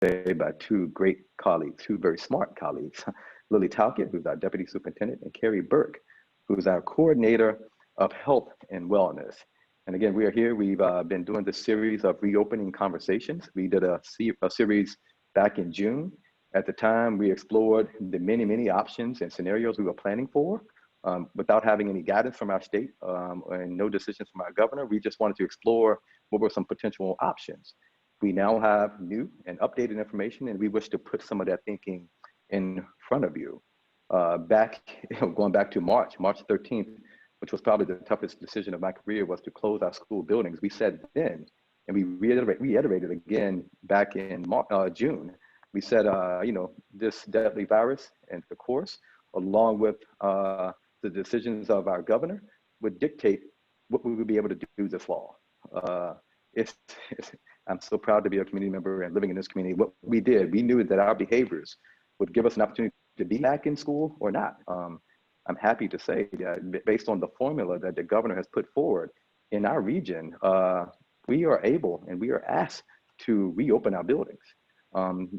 today by two great colleagues, two very smart colleagues, Lily Talcott, who's our Deputy Superintendent, and Carrie Burke, who's our Coordinator of Health and Wellness. And again, we are here. We've been doing this series of reopening conversations. We did a series back in June. At the time, we explored the many options and scenarios we were planning for without having any guidance from our state and no decisions from our governor. We just wanted to explore what were some potential options. We now have new and updated information, and we wish to put some of that thinking in front of you. Going back to March 13th, which was probably the toughest decision of my career, was to close our school buildings. We said then, and we reiterated again back in June. We said, this deadly virus and the course, along with the decisions of our governor, would dictate what we would be able to do this fall. I'm so proud to be a community member and living in this community. What we did, we knew that our behaviors would give us an opportunity to be back in school or not. I'm happy to say that based on the formula that the governor has put forward in our region, we are able and we are asked to reopen our buildings.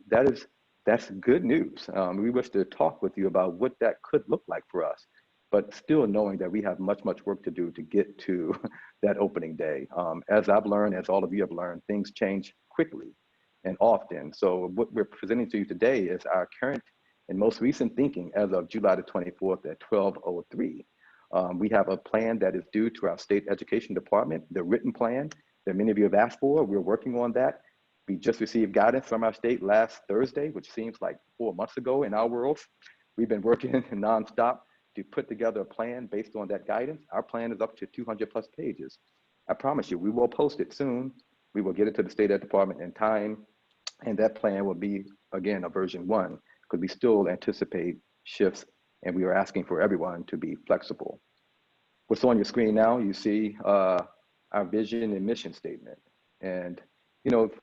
That's good news. We wish to talk with you about what that could look like for us, but still knowing that we have much work to do to get to that opening day. As I've learned, as all of you have learned, things change quickly and often. So what we're presenting to you today is our current and most recent thinking as of July the 24th at 12:03. We have a plan that is due to our state education department, the written plan that many of you have asked for. We're working on that. We just received guidance from our state last Thursday, which seems like 4 months ago in our world. We've been working nonstop to put together a plan based on that guidance. Our plan is up to 200+ pages. I promise you, we will post it soon. We will get it to the state ed department in time. And that plan will be, again, a version 1, because we still anticipate shifts and we are asking for everyone to be flexible. What's on your screen now, you see our vision and mission statement. And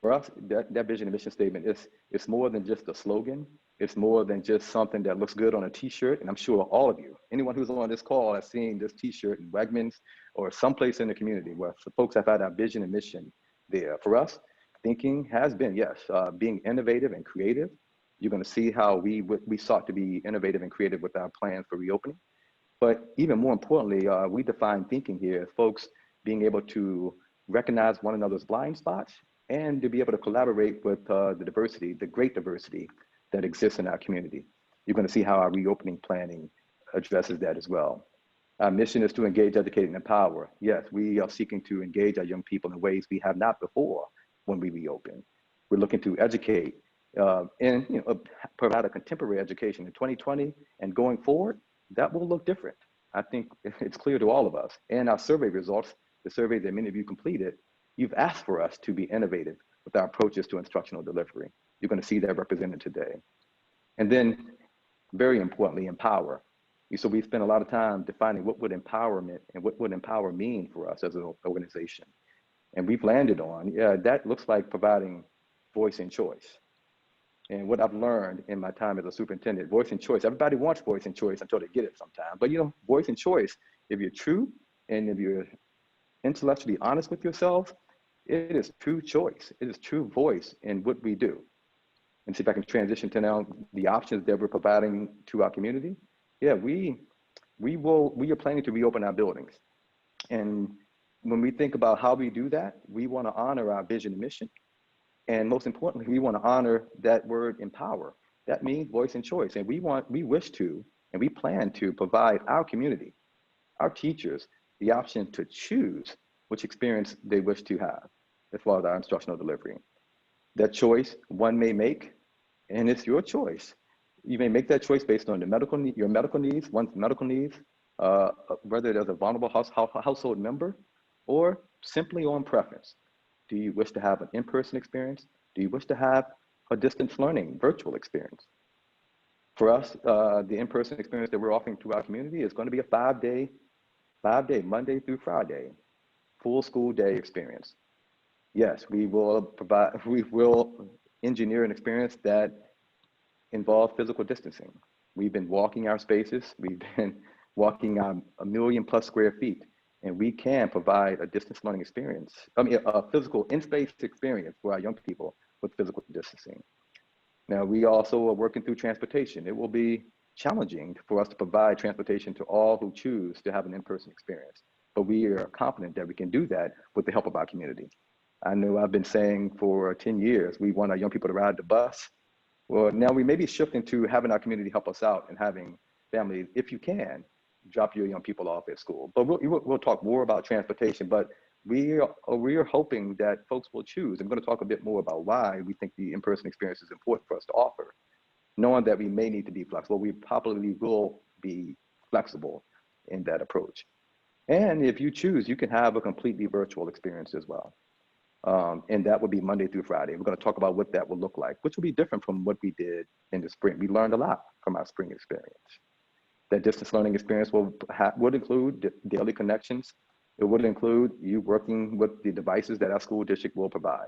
for us, that vision and mission statement it's more than just a slogan. It's more than just something that looks good on a t-shirt. And I'm sure all of you, anyone who's on this call has seen this t-shirt in Wegmans or someplace in the community where folks have had our vision and mission there. For us, thinking has been, yes, being innovative and creative. You're going to see how we sought to be innovative and creative with our plans for reopening. But even more importantly, we define thinking here as folks being able to recognize one another's blind spots and to be able to collaborate with the diversity, the great diversity that exists in our community. You're going to see how our reopening planning addresses that as well. Our mission is to engage, educate, and empower. Yes, we are seeking to engage our young people in ways we have not before when we reopen. We're looking to educate and provide a contemporary education in 2020 and going forward. That will look different. I think it's clear to all of us. And our survey results, the survey that many of you completed, you've asked for us to be innovative with our approaches to instructional delivery. You're going to see that represented today. And then, very importantly, empower. So we spent a lot of time defining what would empowerment and what would empower mean for us as an organization. And we've landed on, that looks like providing voice and choice. And what I've learned in my time as a superintendent, voice and choice, everybody wants voice and choice until they get it sometime. But voice and choice, if you're true and if you're intellectually honest with yourself, it is true choice. It is true voice in what we do. And see if I can transition to now the options that we're providing to our community. Yeah, we are planning to reopen our buildings. And when we think about how we do that, we want to honor our vision and mission. And most importantly, we want to honor that word empower. That means voice and choice. And we wish to, and we plan to provide our community, our teachers, the option to choose which experience they wish to have as far as our instructional delivery. That choice one may make, and it's your choice. You may make that choice based on your medical needs, one's medical needs, whether there's a vulnerable household member, or simply on preference. Do you wish to have an in-person experience? Do you wish to have a distance learning virtual experience? For us, the in-person experience that we're offering to our community is going to be a 5-day, Monday through Friday, full school day experience. Yes, we will engineer an experience that involves physical distancing. We've been walking our spaces. We've been walking 1 million+ square feet, and we can provide a distance learning experience. A physical in-space experience for our young people with physical distancing. Now, we also are working through transportation. It will be challenging for us to provide transportation to all who choose to have an in-person experience, but we are confident that we can do that with the help of our community. I know I've been saying for 10 years, we want our young people to ride the bus. Well, now we may be shifting to having our community help us out and having families, if you can, drop your young people off at school. But we'll talk more about transportation, but we are hoping that folks will choose. I'm going to talk a bit more about why we think the in-person experience is important for us to offer, knowing that we may need to be flexible. We probably will be flexible in that approach. And if you choose, you can have a completely virtual experience as well. And that would be Monday through Friday. We're going to talk about what that will look like, which will be different from what we did in the spring. We learned a lot from our spring experience. That distance learning experience would include daily connections. It would include you working with the devices that our school district will provide.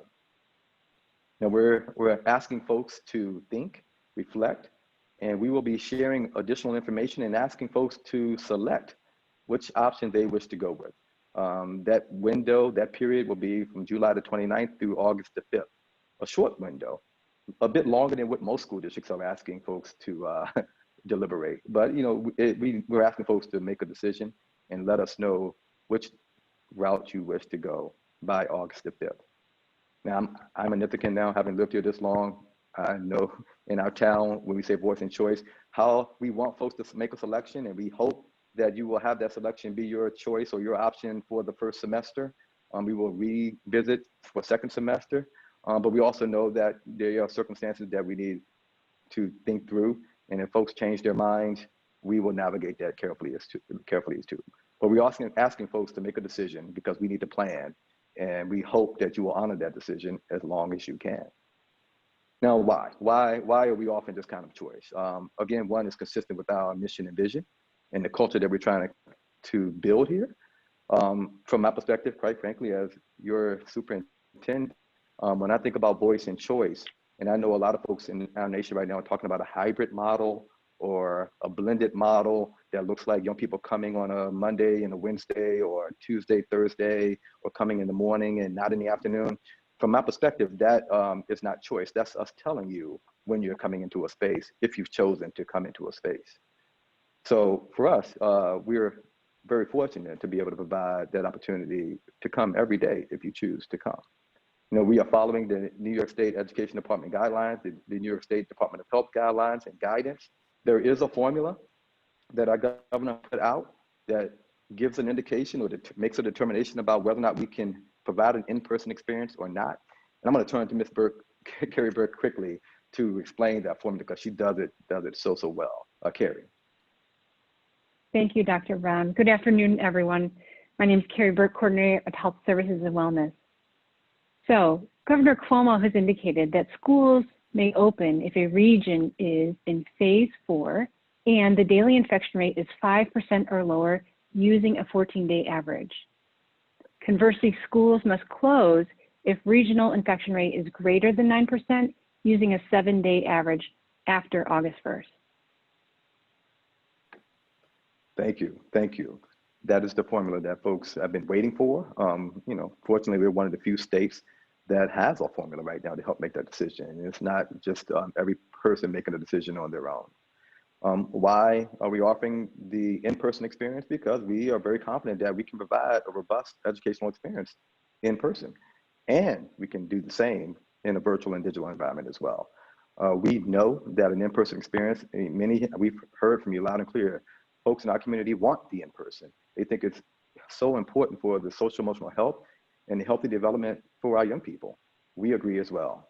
Now we're asking folks to think, reflect, and we will be sharing additional information and asking folks to select which option they wish to go with. That window, that period will be from July the 29th through August the 5th, a short window, a bit longer than what most school districts are asking folks to deliberate. But we're asking folks to make a decision and let us know which route you wish to go by August the 5th. Now, I'm an Ithacan now, having lived here this long. I know in our town, when we say voice and choice, how we want folks to make a selection, and we hope that you will have that selection be your choice or your option for the first semester. We will revisit for second semester, but we also know that there are circumstances that we need to think through, and if folks change their minds, we will navigate that carefully as too. But we're also asking folks to make a decision because we need to plan, and we hope that you will honor that decision as long as you can. Now, why? Why are we offering this kind of choice? Again, one is consistent with our mission and vision and the culture that we're trying to build here. From my perspective, quite frankly, as your superintendent, when I think about voice and choice, and I know a lot of folks in our nation right now are talking about a hybrid model or a blended model that looks like young people coming on a Monday and a Wednesday or Tuesday, Thursday, or coming in the morning and not in the afternoon. From my perspective, that is not choice. That's us telling you when you're coming into a space, if you've chosen to come into a space. So for us, we're very fortunate to be able to provide that opportunity to come every day if you choose to come. We are following the New York State Education Department guidelines, the New York State Department of Health guidelines and guidance. There is a formula that our governor put out that gives an indication or makes a determination about whether or not we can provide an in-person experience or not. And I'm going to turn to Ms. Carrie Burke quickly to explain that formula because she does it so well. Carrie. Thank you, Dr. Brown. Good afternoon, everyone. My name is Carrie Burke, Coordinator of Health Services and Wellness. So, Governor Cuomo has indicated that schools may open if a region is in phase 4 and the daily infection rate is 5% or lower using a 14-day average. Conversely, schools must close if regional infection rate is greater than 9% using a 7-day average after August 1st. Thank you. That is the formula that folks have been waiting for. Fortunately, we're one of the few states that has a formula right now to help make that decision. And it's not just every person making a decision on their own. Why are we offering the in-person experience? Because we are very confident that we can provide a robust educational experience in person. And we can do the same in a virtual and digital environment as well. We know that an in-person experience, we've heard from you loud and clear, folks in our community want the in-person. They think it's so important for the social emotional health and the healthy development for our young people. We agree as well.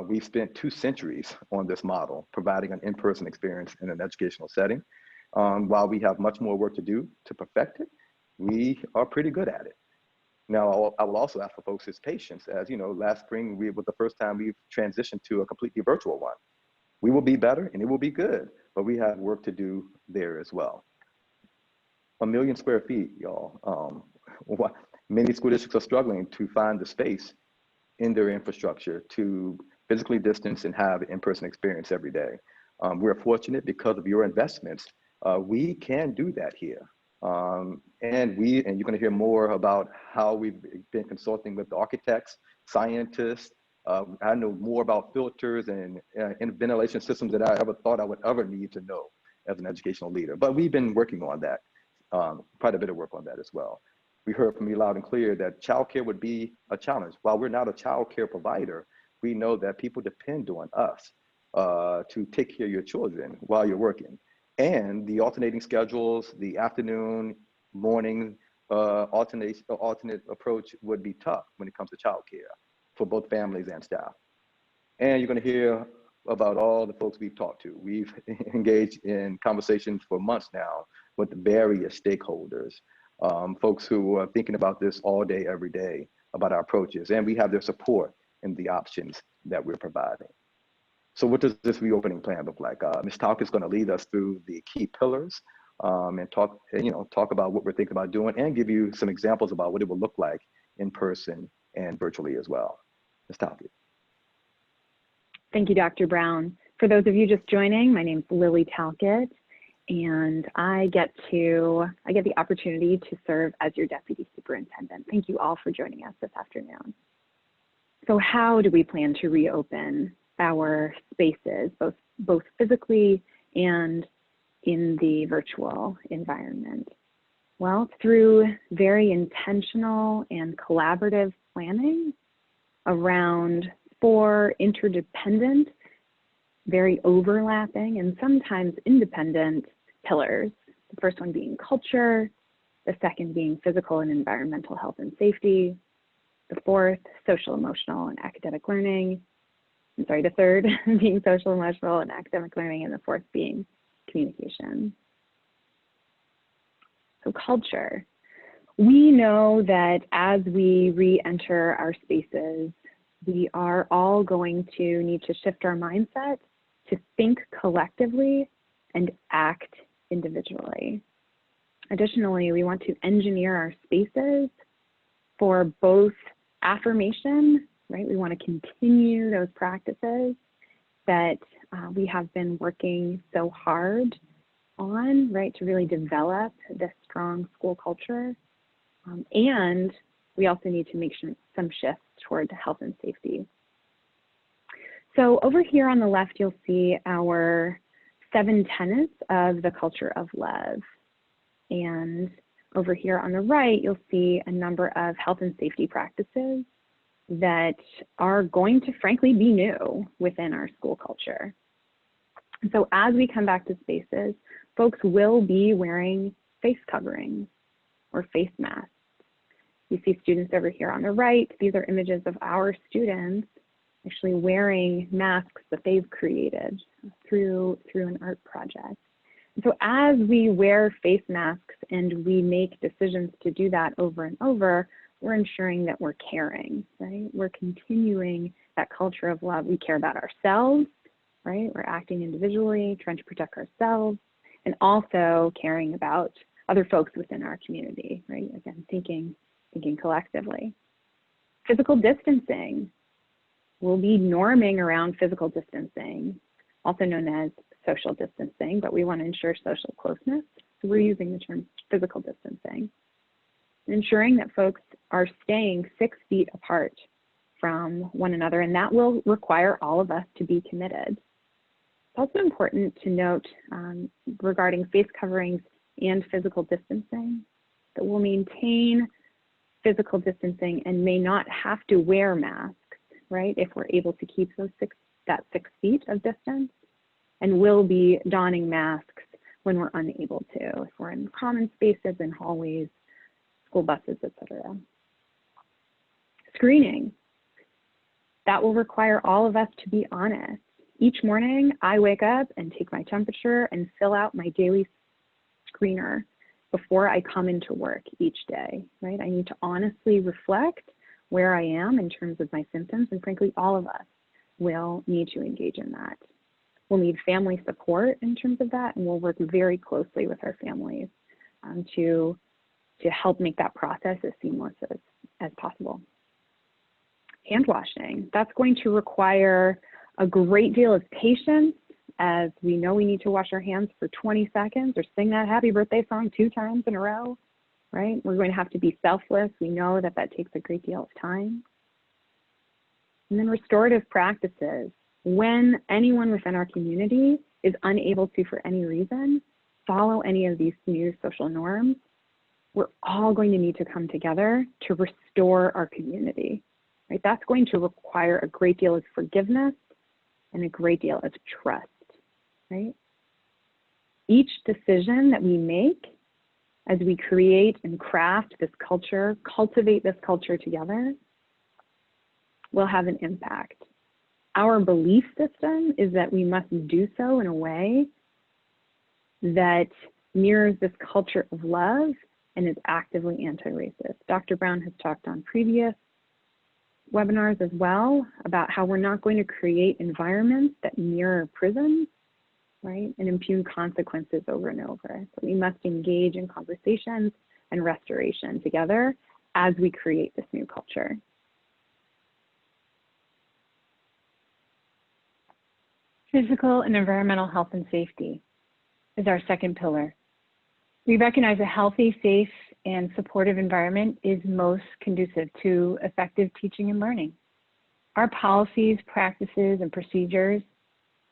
We've spent 2 centuries on this model, providing an in-person experience in an educational setting. While we have much more work to do to perfect it, we are pretty good at it. Now, I will also ask for folks' patience. As you know, last spring was the first time we've transitioned to a completely virtual one. We will be better and it will be good, but we have work to do there as well. 1 million square feet, y'all. Many school districts are struggling to find the space in their infrastructure to physically distance and have an in-person experience every day. We're fortunate because of your investments. We can do that here. And you're going to hear more about how we've been consulting with architects, scientists, I know more about filters and ventilation systems than I ever thought I would ever need to know as an educational leader. But we've been working on that, quite a bit of work on that as well. We heard from you loud and clear that childcare would be a challenge. While we're not a childcare provider, we know that people depend on us to take care of your children while you're working. And the alternating schedules, the afternoon, morning, alternate approach would be tough when it comes to childcare for both families and staff. And you're going to hear about all the folks we've talked to. We've engaged in conversations for months now with various stakeholders, folks who are thinking about this all day, every day, about our approaches. And we have their support in the options that we're providing. So what does this reopening plan look like? Ms. Talk is going to lead us through the key pillars and talk about what we're thinking about doing and give you some examples about what it will look like in person and virtually as well. Ms. Talk. Thank you, Dr. Brown. For those of you just joining, my name is Lily Talcott, and I get the opportunity to serve as your Deputy Superintendent. Thank you all for joining us this afternoon. So how do we plan to reopen our spaces, both physically and in the virtual environment? Well, through very intentional and collaborative planning around 4 interdependent, very overlapping, and sometimes independent pillars. The first one being culture, the second being physical and environmental health and safety, the fourth, social, emotional, and academic learning. The third being social, emotional, and academic learning, and the fourth being communication. So culture. We know that as we re-enter our spaces, we are all going to need to shift our mindset to think collectively and act individually. Additionally, we want to engineer our spaces for both affirmation, right? We want to continue those practices that we have been working so hard on, right, to really develop this strong school culture. And we also need to make some shifts toward health and safety. So over here on the left, you'll see our 7 tenets of the culture of love. And over here on the right, you'll see a number of health and safety practices that are going to frankly be new within our school culture. And so as we come back to spaces, folks will be wearing face coverings or face masks. You see students over here on the right. These are images of our students actually wearing masks that they've created through an art project. And so as we wear face masks and we make decisions to do that over and over, we're ensuring that we're caring, right? We're continuing that culture of love. We care about ourselves, right? We're acting individually, trying to protect ourselves, and also caring about other folks within our community, right? Again, thinking collectively. Physical distancing. We'll be norming around physical distancing, also known as social distancing, but we want to ensure social closeness. So we're using the term physical distancing. Ensuring that folks are staying 6 feet apart from one another, and that will require all of us to be committed. It's also important to note regarding face coverings and physical distancing that we'll maintain physical distancing and may not have to wear masks, right, if we're able to keep that 6 feet of distance, and will be donning masks when we're unable to, if we're in common spaces and hallways, school buses, etc. Screening. That will require all of us to be honest. Each morning, I wake up and take my temperature and fill out my daily screener before I come into work each day, right? I need to honestly reflect where I am in terms of my symptoms, and frankly, all of us will need to engage in that. We'll need family support in terms of that, and we'll work very closely with our families to help make that process as seamless as possible. Hand washing, that's going to require a great deal of patience, as we know we need to wash our hands for 20 seconds or sing that happy birthday song 2 times in a row, right? We're going to have to be selfless. We know that that takes a great deal of time. And then restorative practices. When anyone within our community is unable to, for any reason, follow any of these new social norms, we're all going to need to come together to restore our community, right? That's going to require a great deal of forgiveness and a great deal of trust, right? Each decision that we make as we create and craft this culture, cultivate this culture together, will have an impact. Our belief system is that we must do so in a way that mirrors this culture of love and is actively anti-racist. Dr. Brown has talked on previous webinars as well about how we're not going to create environments that mirror prisons, right, and impugn consequences over and over. So we must engage in conversations and restoration together as we create this new culture. Physical and environmental health and safety is our second pillar. We recognize a healthy, safe, and supportive environment is most conducive to effective teaching and learning. Our policies, practices, and procedures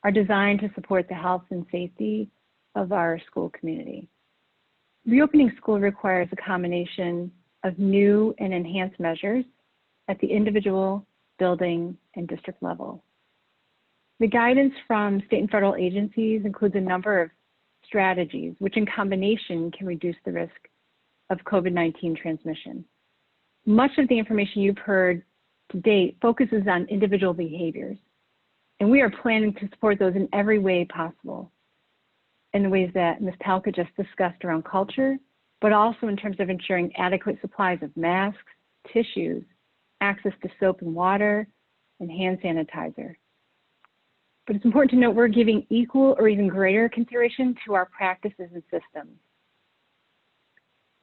are designed to support the health and safety of our school community. Reopening school requires a combination of new and enhanced measures at the individual, building, and district level. The guidance from state and federal agencies includes a number of strategies, which in combination can reduce the risk of COVID-19 transmission. Much of the information you've heard to date focuses on individual behaviors, and we are planning to support those in every way possible, in the ways that Ms. Talca just discussed around culture, but also in terms of ensuring adequate supplies of masks, tissues, access to soap and water, and hand sanitizer. But it's important to note we're giving equal or even greater consideration to our practices and systems.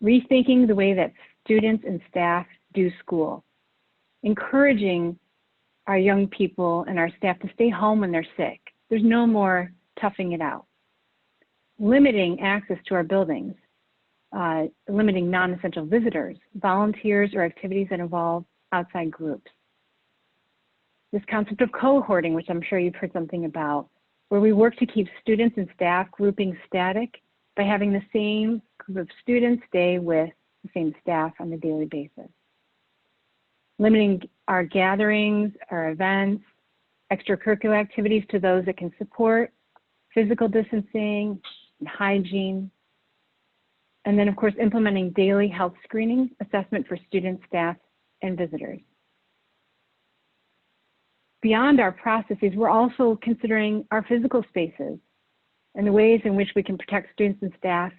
Rethinking the way that students and staff do school, encouraging our young people and our staff to stay home when they're sick. There's no more toughing it out. Limiting access to our buildings, limiting non-essential visitors, volunteers, or activities that involve outside groups. This concept of cohorting, which I'm sure you've heard something about, where we work to keep students and staff grouping static by having the same group of students stay with the same staff on a daily basis. Limiting our gatherings, our events, extracurricular activities to those that can support physical distancing and hygiene. And then, of course, implementing daily health screening assessment for students, staff, and visitors. Beyond our processes, we're also considering our physical spaces and the ways in which we can protect students and staff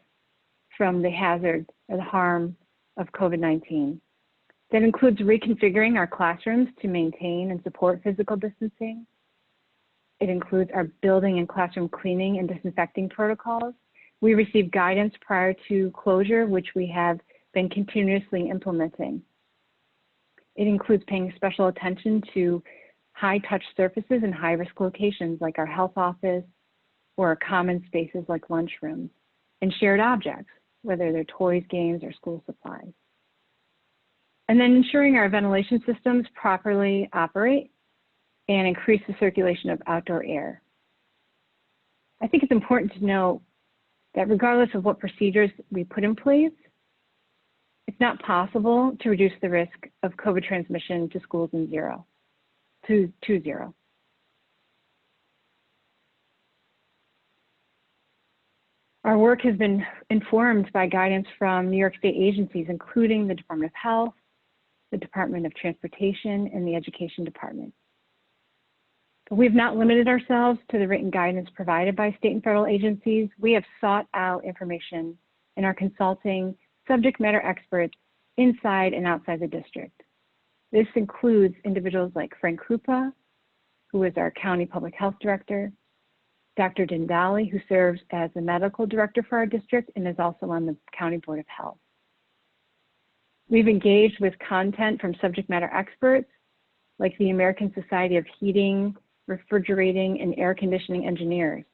from the hazard or the harm of COVID-19. That includes reconfiguring our classrooms to maintain and support physical distancing. It includes our building and classroom cleaning and disinfecting protocols. We received guidance prior to closure, which we have been continuously implementing. It includes paying special attention to high-touch surfaces in high-risk locations like our health office or common spaces like lunchrooms, and shared objects, whether they're toys, games, or school supplies. And then ensuring our ventilation systems properly operate and increase the circulation of outdoor air. I think it's important to note that regardless of what procedures we put in place, it's not possible to reduce the risk of COVID transmission to schools to zero. Our work has been informed by guidance from New York State agencies, including the Department of Health, the Department of Transportation, and the Education Department. But we have not limited ourselves to the written guidance provided by state and federal agencies. We have sought out information and are consulting subject matter experts inside and outside the district. This includes individuals like Frank Krupa, who is our County Public Health Director, Dr. Dindali, who serves as the Medical Director for our district and is also on the County Board of Health. We've engaged with content from subject matter experts like the American Society of Heating, Refrigerating, and Air Conditioning Engineers.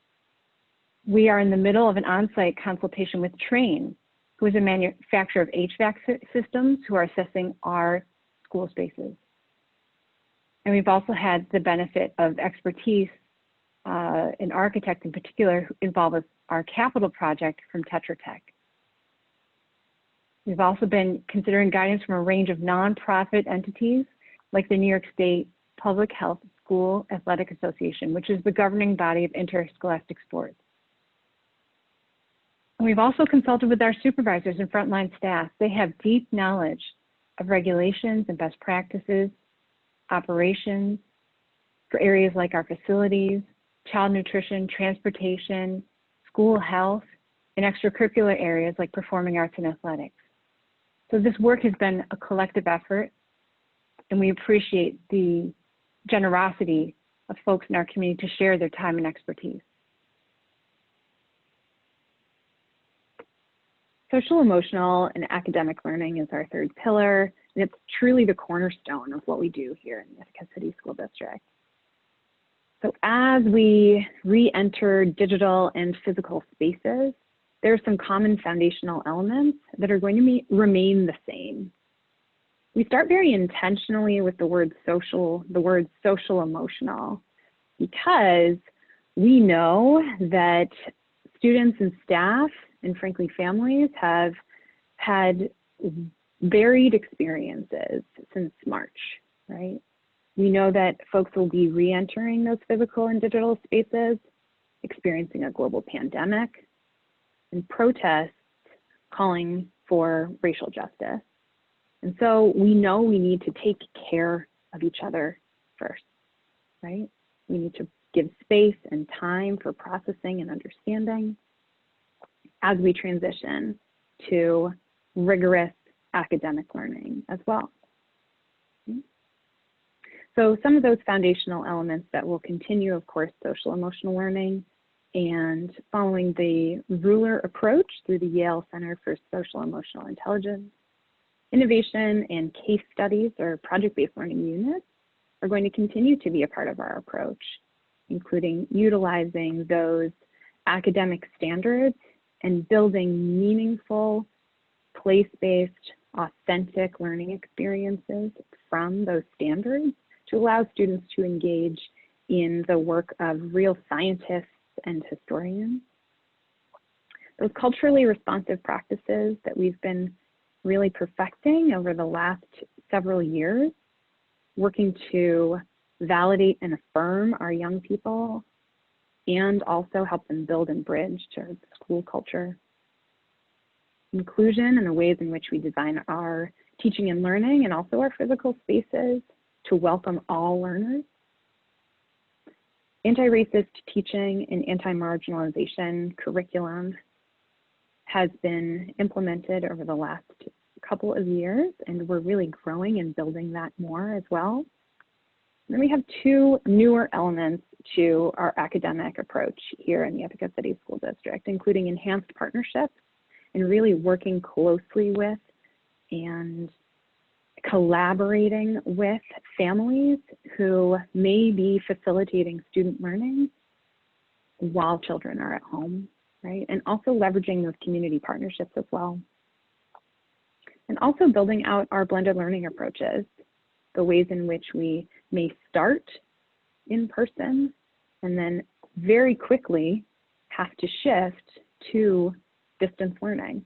We are in the middle of an on-site consultation with Trane, who is a manufacturer of HVAC systems, who are assessing our school spaces. And we've also had the benefit of expertise an architect in particular involved with our capital project from Tetra Tech. We've also been considering guidance from a range of nonprofit entities like the New York State Public Health School Athletic Association, which is the governing body of interscholastic sports. And we've also consulted with our supervisors and frontline staff. They have deep knowledge of regulations and best practices, operations for areas like our facilities, child nutrition, transportation, school health, and extracurricular areas like performing arts and athletics. So this work has been a collective effort, and we appreciate the generosity of folks in our community to share their time and expertise. Social, emotional, and academic learning is our third pillar, and it's truly the cornerstone of what we do here in the Ithaca City School District. So as we re-enter digital and physical spaces, there are some common foundational elements that are going to remain the same. We start very intentionally with the word social emotional, because we know that students and staff, and frankly families, have had varied experiences since March, right? We know that folks will be re-entering those physical and digital spaces, experiencing a global pandemic, and protests calling for racial justice. And so we know we need to take care of each other first, right? We need to give space and time for processing and understanding as we transition to rigorous academic learning as well. So some of those foundational elements that will continue, of course, social emotional learning, and following the ruler approach through the Yale Center for Social Emotional Intelligence, innovation and case studies or project-based learning units are going to continue to be a part of our approach, including utilizing those academic standards and building meaningful, place-based, authentic learning experiences from those standards to allow students to engage in the work of real scientists and historians. Those culturally responsive practices that we've been really perfecting over the last several years, working to validate and affirm our young people and also help them build and bridge to school culture. Inclusion and the ways in which we design our teaching and learning and also our physical spaces to welcome all learners. Anti-racist teaching and anti-marginalization curriculum has been implemented over the last couple of years, and we're really growing and building that more as well. And then we have two newer elements to our academic approach here in the Ithaca City School District, including enhanced partnerships and really working closely with and collaborating with families who may be facilitating student learning while children are at home, right? And also leveraging those community partnerships as well. And also building out our blended learning approaches, the ways in which we may start in person and then very quickly have to shift to distance learning.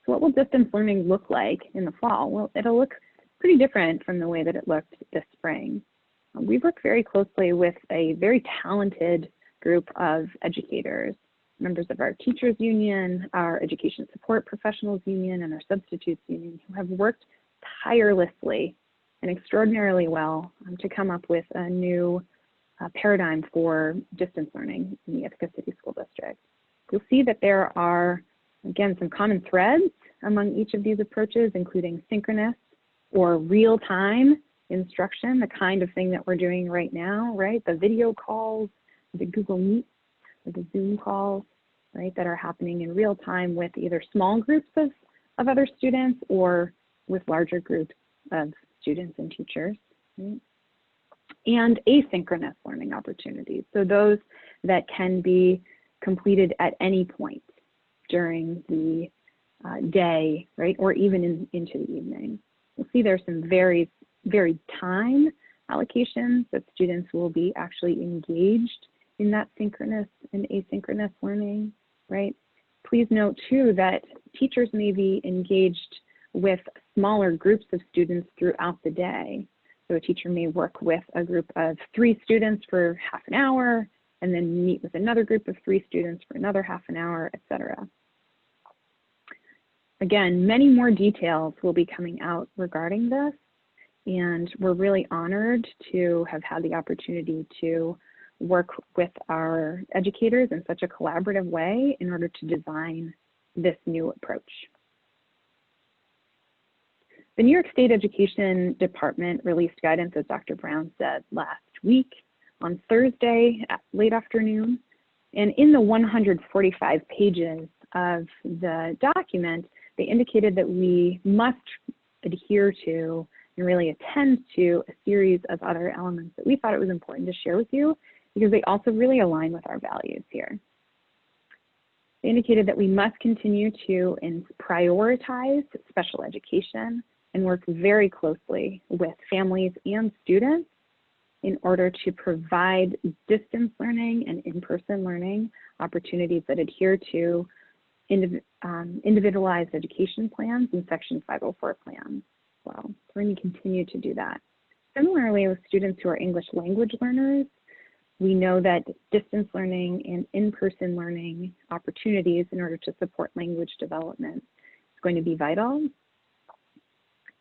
So what will distance learning look like in the fall? Well, it'll look pretty different from the way that it looked this spring. We work very closely with a very talented group of educators, members of our teachers union, our education support professionals union, and our substitutes union, who have worked tirelessly and extraordinarily well to come up with a new paradigm for distance learning in the Ithaca City School District. You'll see that there are, again, some common threads among each of these approaches, including synchronous or real-time instruction, the kind of thing that we're doing right now, right? The video calls, the Google Meet, or the Zoom calls, right, that are happening in real time with either small groups of other students or with larger groups of students and teachers, right? And asynchronous learning opportunities. So those that can be completed at any point during the day, right, or even into the evening. You'll see there's some varied time allocations that students will be actually engaged in that synchronous and asynchronous learning, right? Please note too that teachers may be engaged with smaller groups of students throughout the day. So a teacher may work with a group of 3 students for half an hour and then meet with another group of 3 students for another half an hour, etc. Again, many more details will be coming out regarding this, and we're really honored to have had the opportunity to work with our educators in such a collaborative way in order to design this new approach. The New York State Education Department released guidance, as Dr. Brown said, last week on Thursday at late afternoon. And in the 145 pages of the document, they indicated that we must adhere to and really attend to a series of other elements that we thought it was important to share with you because they also really align with our values here. They indicated that we must continue to prioritize special education and work very closely with families and students in order to provide distance learning and in-person learning opportunities that adhere to individualized education plans and Section 504 plans. Well, we're going to continue to do that. Similarly, with students who are English language learners, we know that distance learning and in-person learning opportunities in order to support language development is going to be vital.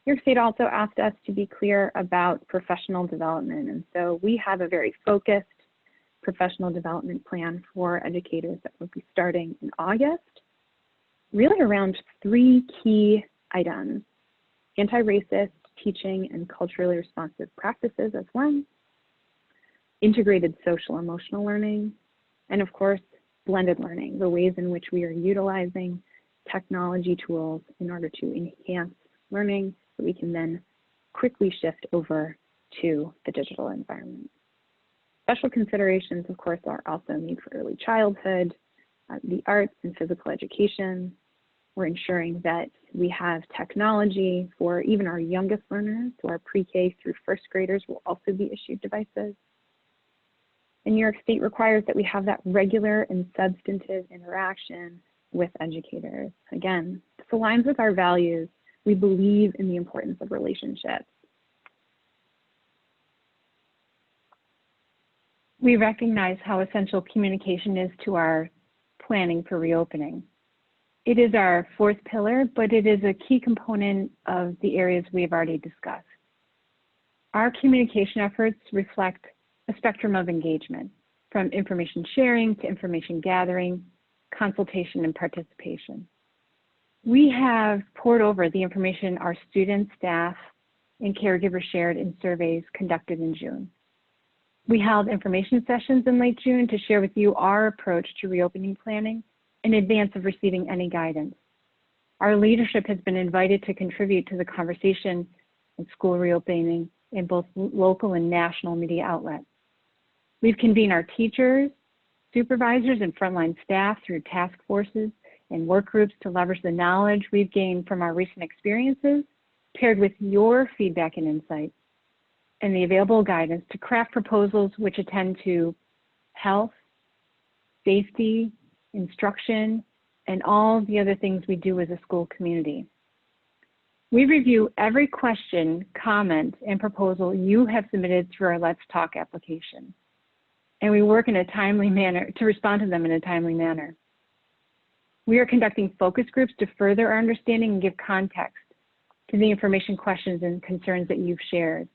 New York State also asked us to be clear about professional development, and so we have a very focused professional development plan for educators that will be starting in August, really around 3 key items: anti-racist teaching and culturally responsive practices as one, integrated social emotional learning, and of course, blended learning, the ways in which we are utilizing technology tools in order to enhance learning so we can then quickly shift over to the digital environment. Special considerations, of course, are also need for early childhood, the arts and physical education. We're ensuring that we have technology for even our youngest learners, so our pre-K through first graders will also be issued devices. And New York State requires that we have that regular and substantive interaction with educators. Again, this aligns with our values. We believe in the importance of relationships. We recognize how essential communication is to our planning for reopening. It is our 4th pillar, but it is a key component of the areas we have already discussed. Our communication efforts reflect a spectrum of engagement, from information sharing to information gathering, consultation, and participation. We have poured over the information our students, staff, and caregivers shared in surveys conducted in June. We held information sessions in late June to share with you our approach to reopening planning in advance of receiving any guidance. Our leadership has been invited to contribute to the conversation in school reopening in both local and national media outlets. We've convened our teachers, supervisors, and frontline staff through task forces and work groups to leverage the knowledge we've gained from our recent experiences, paired with your feedback and insights, and the available guidance to craft proposals which attend to health, safety, instruction, and all the other things we do as a school community. We review every question, comment, and proposal you have submitted through our Let's Talk application, and we work in a timely manner to respond to them in a timely manner. We are conducting focus groups to further our understanding and give context to the information, questions, and concerns that you've shared.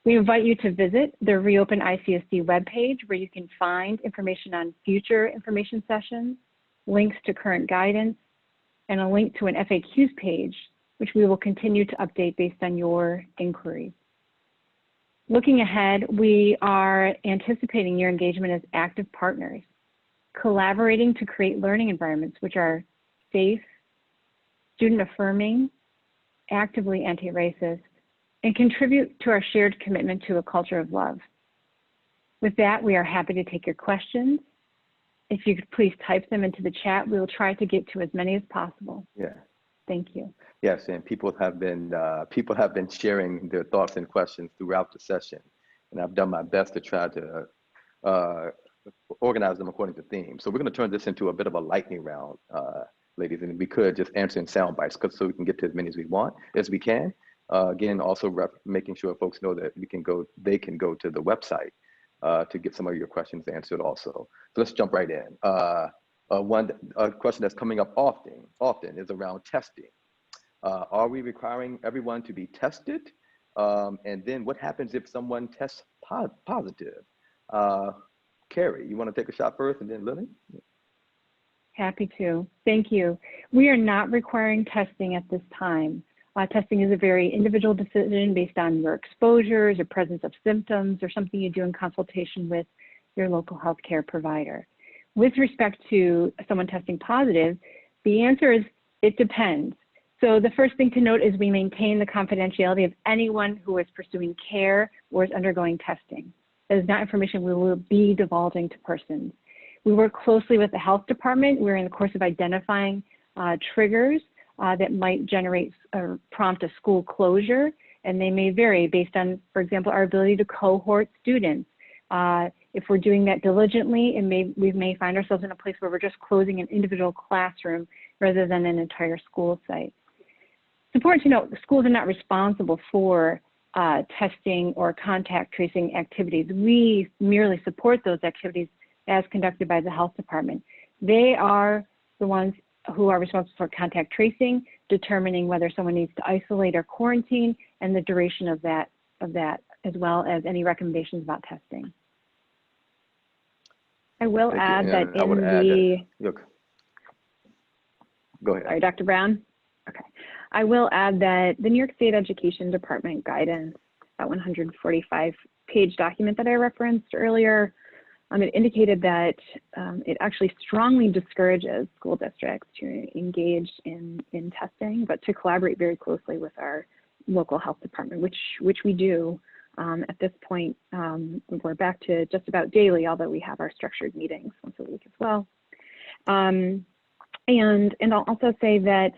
We invite you to visit the Reopen ICSD webpage, where you can find information on future information sessions, links to current guidance, and a link to an FAQs page, which we will continue to update based on your inquiries. Looking ahead, we are anticipating your engagement as active partners, collaborating to create learning environments which are safe, student-affirming, actively anti-racist, and contribute to our shared commitment to a culture of love. With that, we are happy to take your questions. If you could please type them into the chat, we will try to get to as many as possible. Yeah. Thank you. Yes, and people have been sharing their thoughts and questions throughout the session, and I've done my best to try to uh, organize them according to theme. So we're going to turn this into a bit of a lightning round, ladies, and we could just answer in sound bites, so we can get to as many as we can. Again, also making sure folks know that they can go to the website to get some of your questions answered also. So let's jump right in. One question that's coming up often is around testing. Are we requiring everyone to be tested? And then what happens if someone tests positive? Carrie, you want to take a shot first, and then Lily? Happy to. Thank you. We are not requiring testing at this time. Testing is a very individual decision based on your exposures or presence of symptoms or something you do in consultation with your local healthcare provider. With respect to someone testing positive, the answer is it depends. So the first thing to note is we maintain the confidentiality of anyone who is pursuing care or is undergoing testing. That is not information we will be divulging to persons. We work closely with the health department. We're in the course of identifying triggers that might generate or prompt a school closure, and they may vary based on, for example, our ability to cohort students. If we're doing that diligently, we may find ourselves in a place where we're just closing an individual classroom rather than an entire school site. It's important to note the schools are not responsible for testing or contact tracing activities. We merely support those activities as conducted by the health department. They are the ones who are responsible for contact tracing, determining whether someone needs to isolate or quarantine, and the duration of that, as well as any recommendations about testing. I will add that go ahead. Sorry, Dr. Brown? Okay. I will add that the New York State Education Department guidance, that 145-page document that I referenced earlier, it indicated that it actually strongly discourages school districts to engage in testing, but to collaborate very closely with our local health department, which we do. At this point, we're back to just about daily, although we have our structured meetings once a week as well. And I'll also say that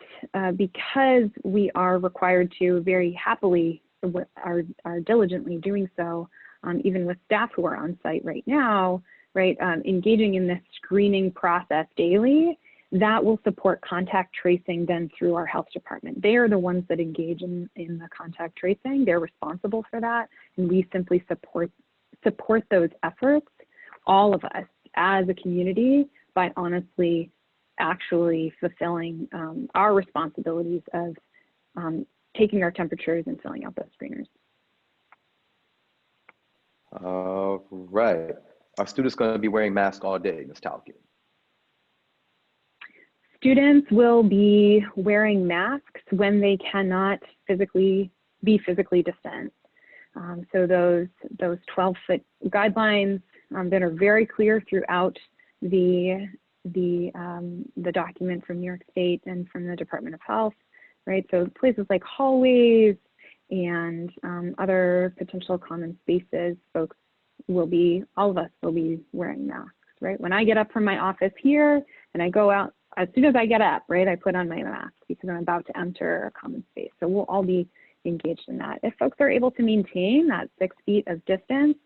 because we are required to very happily, are diligently doing so, even with staff who are on site right now, right, engaging in this screening process daily, that will support contact tracing then through our health department. They are the ones that engage in the contact tracing. They're responsible for that, and we simply support those efforts, all of us as a community, by honestly actually fulfilling our responsibilities of taking our temperatures and filling out those screeners. All right. Are students going to be wearing masks all day, Ms. Talcott? Students will be wearing masks when they cannot be physically distant. So those 12-foot guidelines that are very clear throughout the document from New York State and from the Department of Health, right? So places like hallways and other potential common spaces, all of us will be wearing masks, right? When I get up from my office here and I go out, as soon as I get up, right, I put on my mask because I'm about to enter a common space. So we'll all be engaged in that. If folks are able to maintain that 6 feet of distance,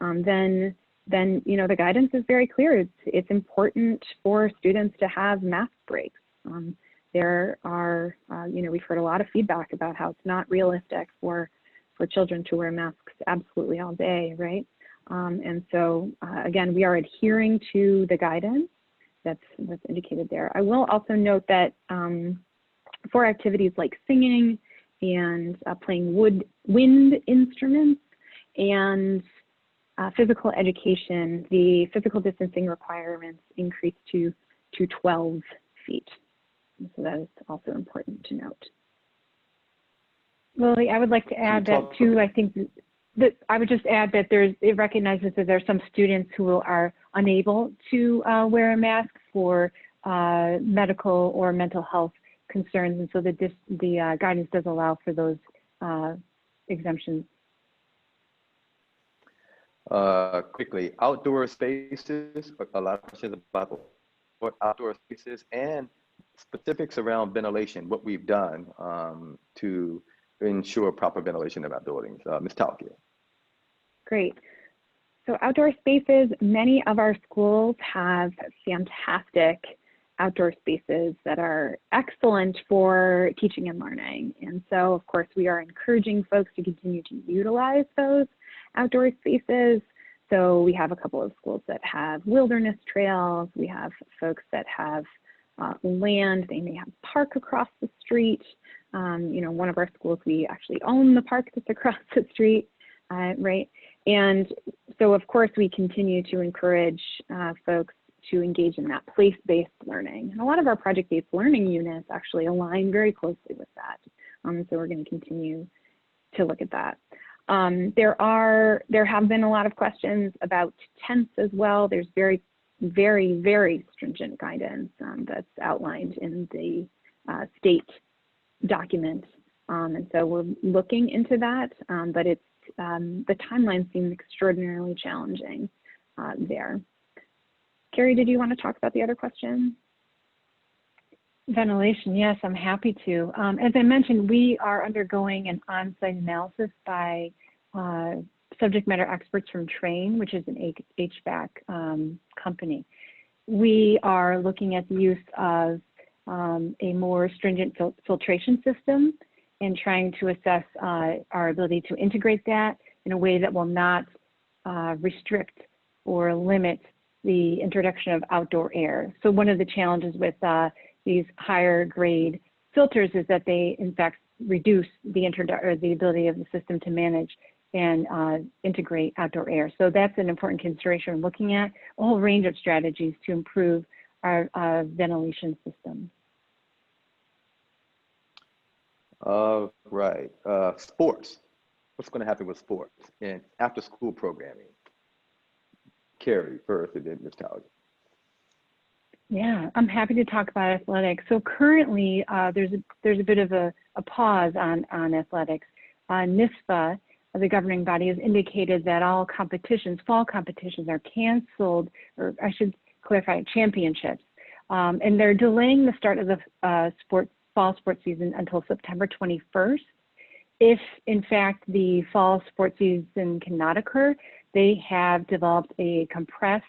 then the guidance is very clear. It's important for students to have mask breaks. There are, we've heard a lot of feedback about how it's not realistic for children to wear masks absolutely all day, right? And so again, we are adhering to the guidance that's indicated there. I will also note that for activities like singing and playing wind instruments and physical education, the physical distancing requirements increase to 12 feet. And so that is also important to note. Lily, I would like to add that too. I think that I would just add that it recognizes that there are some students who are unable to wear a mask for medical or mental health concerns, and so the guidance does allow for those exemptions. Quickly, outdoor spaces, a lot of questions about what outdoor spaces and specifics around ventilation, what we've done to ensure proper ventilation of our buildings. Ms. Talkia. Great. So outdoor spaces, many of our schools have fantastic outdoor spaces that are excellent for teaching and learning. And so, of course, we are encouraging folks to continue to utilize those outdoor spaces. So we have a couple of schools that have wilderness trails. We have folks that have land. They may have a park across the street. You know, one of our schools, we actually own the park that's across the street, right? And so, of course, we continue to encourage folks to engage in that place-based learning. And a lot of our project-based learning units actually align very closely with that. So we're going to continue to look at that. There have been a lot of questions about tents as well. There's very, very, very stringent guidance that's outlined in the state document. And so we're looking into that, but it's the timeline seems extraordinarily challenging there. Carrie, did you want to talk about the other question? Ventilation, yes, I'm happy to. As I mentioned, we are undergoing an on-site analysis by subject matter experts from Train, which is an HVAC company. We are looking at the use of a more stringent filtration system and trying to assess our ability to integrate that in a way that will not restrict or limit the introduction of outdoor air. So one of the challenges with these higher grade filters is that they in fact reduce the ability of the system to manage and integrate outdoor air. So that's an important consideration. We're looking at a whole range of strategies to improve our ventilation system. Right. Sports. What's going to happen with sports and after school programming? Carrie first and then Ms. Talgia. Yeah, I'm happy to talk about athletics. So currently, there's a bit of a pause on athletics. NISFA, the governing body, has indicated that all competitions, fall competitions, are canceled, or I should clarify, championships, and they're delaying the start of the fall sports season until September 21st. If in fact the fall sports season cannot occur, they have developed a compressed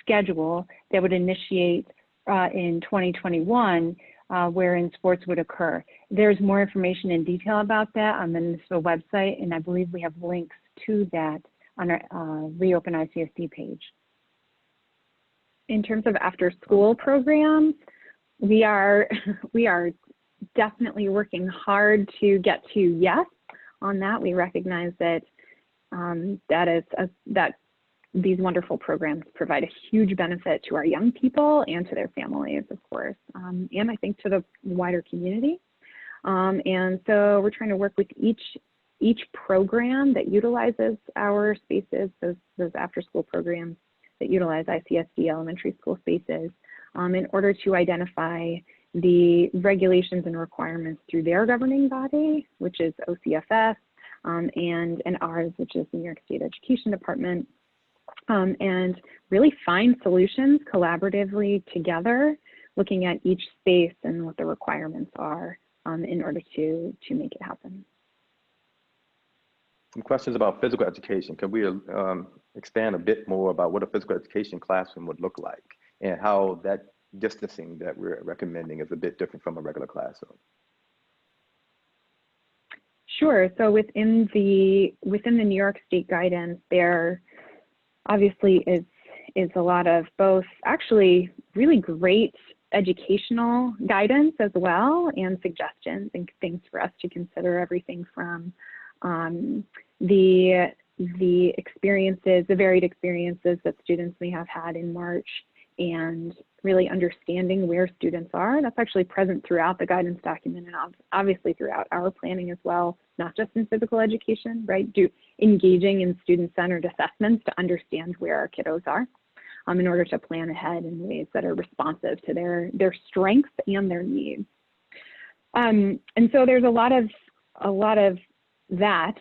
schedule that would initiate in 2021, wherein sports would occur. There's more information in detail about that on the NISFA website, and I believe we have links to that on our Reopen ICSD page. In terms of after-school programs, we are definitely working hard to get to yes on that. We recognize that that these wonderful programs provide a huge benefit to our young people and to their families, of course, and I think to the wider community. And so we're trying to work with each program that utilizes our spaces, those after-school programs that utilize ICSD elementary school spaces, in order to identify the regulations and requirements through their governing body, which is OCFS, and ours, which is the New York State Education Department, and really find solutions collaboratively together, looking at each space and what the requirements are in order to make it happen. Some questions about physical education. Can we expand a bit more about what a physical education classroom would look like and how that distancing that we're recommending is a bit different from a regular classroom? Sure. So within the New York State guidance, there obviously is a lot of both actually really great educational guidance as well, and suggestions and things for us to consider, everything from the experiences, the varied experiences that students may have had in March, and really understanding where students are. That's actually present throughout the guidance document and obviously throughout our planning as well, not just in physical education, right? Engaging in student-centered assessments to understand where our kiddos are in order to plan ahead in ways that are responsive to their strengths and their needs. And so there's a lot of that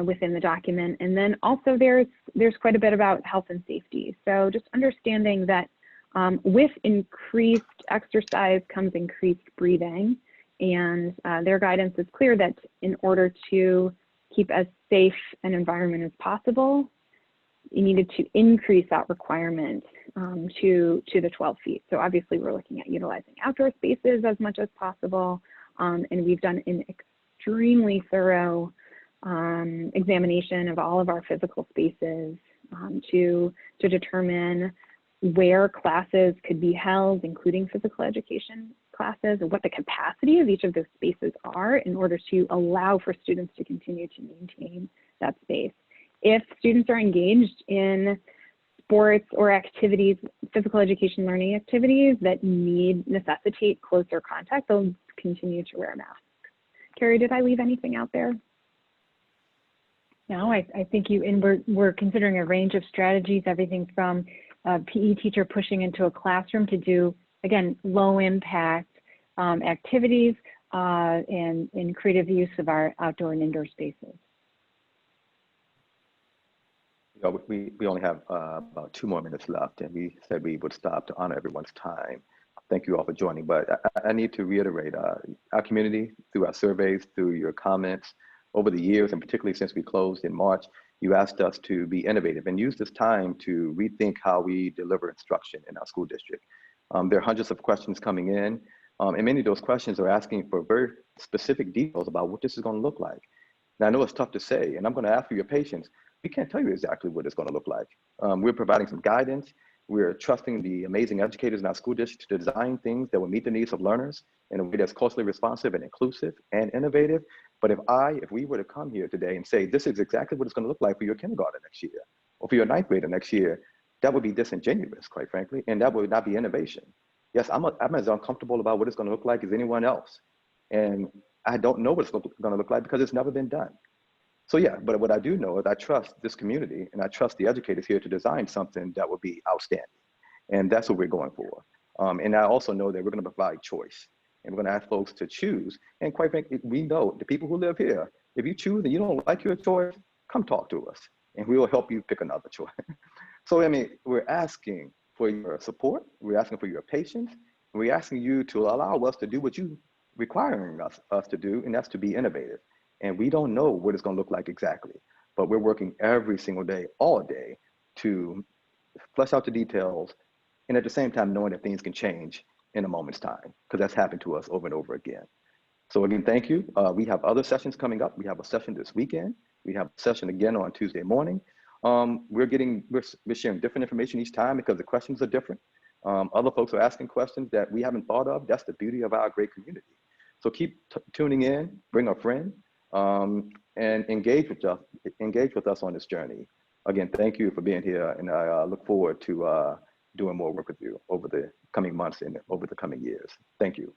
within the document. And then also there's quite a bit about health and safety. So just understanding that With increased exercise comes increased breathing, and their guidance is clear that in order to keep as safe an environment as possible, you needed to increase that requirement to the 12 feet. So obviously we're looking at utilizing outdoor spaces as much as possible, and we've done an extremely thorough examination of all of our physical spaces to determine where classes could be held, including physical education classes, and what the capacity of each of those spaces are in order to allow for students to continue to maintain that space. If students are engaged in sports or activities, physical education learning activities that necessitate closer contact, they'll continue to wear masks. Carrie, did I leave anything out there? No, I think we're considering a range of strategies, everything from a PE teacher pushing into a classroom to do, again, low impact activities and creative use of our outdoor and indoor spaces. We only have about 2 more minutes left, and we said we would stop to honor everyone's time. Thank you all for joining, but I need to reiterate our community, through our surveys, through your comments over the years, and particularly since we closed in March, you asked us to be innovative and use this time to rethink how we deliver instruction in our school district. There are hundreds of questions coming in, and many of those questions are asking for very specific details about what this is going to look like. Now, I know it's tough to say, and I'm going to ask for your patience. We can't tell you exactly what it's going to look like. We're providing some guidance. We're trusting the amazing educators in our school district to design things that will meet the needs of learners in a way that's culturally responsive and inclusive and innovative. But if we were to come here today and say, this is exactly what it's going to look like for your kindergarten next year, or for your 9th grader next year, that would be disingenuous, quite frankly, and that would not be innovation. Yes, I'm as uncomfortable about what it's going to look like as anyone else. And I don't know what it's going to look like because it's never been done. So yeah, but what I do know is I trust this community and I trust the educators here to design something that will be outstanding. And that's what we're going for. And I also know that we're going to provide choice, and we're going to ask folks to choose. And quite frankly, we know the people who live here, if you choose and you don't like your choice, come talk to us and we will help you pick another choice. So, I mean, we're asking for your support. We're asking for your patience. And we're asking you to allow us to do what you requiring us to do, and that's to be innovative. And we don't know what it's going to look like exactly, but we're working every single day, all day, to flesh out the details, and at the same time knowing that things can change in a moment's time, because that's happened to us over and over again. So again, thank you. We have other sessions coming up. We have a session this weekend. We have a session again on Tuesday morning. We're sharing different information each time because the questions are different. Other folks are asking questions that we haven't thought of. That's the beauty of our great community. So keep tuning in, bring a friend, and engage with us on this journey. Again, thank you for being here, and I look forward to doing more work with you over the coming months and over the coming years. Thank you.